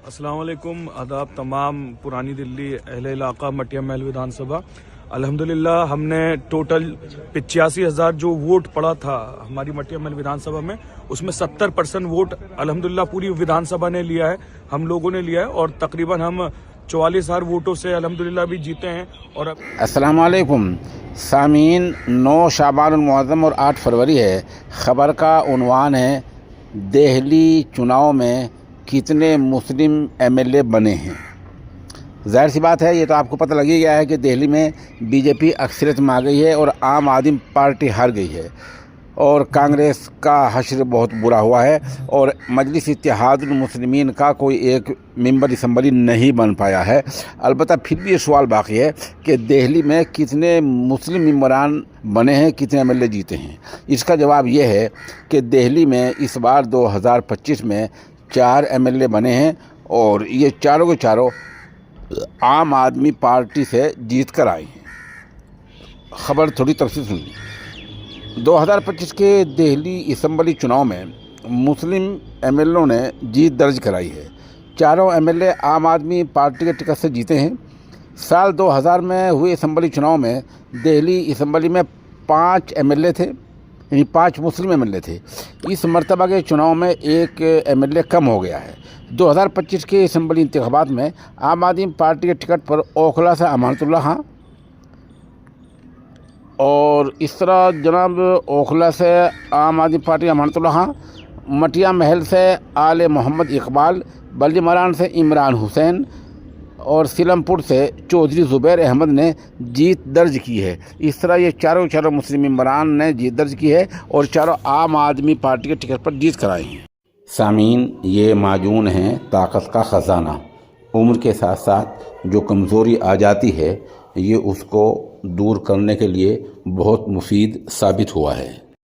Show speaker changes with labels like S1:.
S1: अस्सलाम वालेकुम, आदाब तमाम पुरानी दिल्ली अहले इलाका मटिया महल विधानसभा। अल्हम्दुलिल्लाह हमने टोटल 85,000 जो वोट पड़ा था हमारी मटिया महल विधानसभा में, उसमें 70% वोट अल्हम्दुलिल्लाह पूरी विधानसभा ने लिया है, हम लोगों ने लिया है और तकरीबन हम 44,000 वोटों से अल्हम्दुलिल्लाह भी जीते हैं। और
S2: अस्सलाम वालेकुम सामीन, 9 शाबान मुअज़्ज़म और 8 फरवरी है। ख़बर का उन्वान है दिल्ली चुनाव में कितने मुस्लिम एमएलए बने हैं। ज़ाहिर सी बात है, ये तो आपको पता लग ही गया है कि दिल्ली में बीजेपी अक्सरियत में आ गई है और आम आदमी पार्टी हार गई है और कांग्रेस का हश्र बहुत बुरा हुआ है और मजलिस इत्तेहादुल मुस्लिमीन का कोई एक मेंबर असम्बली नहीं बन पाया है। अलबत्ता फिर भी ये सवाल बाकी है कि दिल्ली में कितने मुस्लिम मेंबरान बने हैं, कितने एमएलए जीते हैं। इसका जवाब ये है कि दिल्ली में इस बार 2025 में 4 एमएलए बने हैं और ये चारों के चारों आम आदमी पार्टी से जीत कर आए हैं। खबर थोड़ी तफसील सुनिए। 2025 के दिल्ली असम्बली चुनाव में मुस्लिम एमएलओ ने जीत दर्ज कराई है। चारों एमएलए आम आदमी पार्टी के टिकट से जीते हैं। साल 2000 में हुए असम्बली चुनाव में दिल्ली असम्बली में 5 एमएलए थे, यानी 5 मुस्लिम एमएलए थे। इस मरतबा के चुनाव में एक एमएलए कम हो गया है। 2025 के असम्बली इंतखाबात में आम आदमी पार्टी के टिकट पर ओखला से अमानतुल्लाह खां और इस तरह जनाब ओखला से आम आदमी पार्टी अमानतुल्लाह खां, मटिया महल से आले मोहम्मद इकबाल, बल्दी मरान से इमरान हुसैन और सीलमपुर से चौधरी ज़ुबैर अहमद ने जीत दर्ज की है। इस तरह ये चारों मुस्लिम मेंबरान ने जीत दर्ज की है और चारों आम आदमी पार्टी के टिकट पर जीत कराई हैं। सामीन, ये माजून है ताकत का ख़जाना। उम्र के साथ साथ जो कमज़ोरी आ जाती है, ये उसको दूर करने के लिए बहुत मुफीद साबित हुआ है।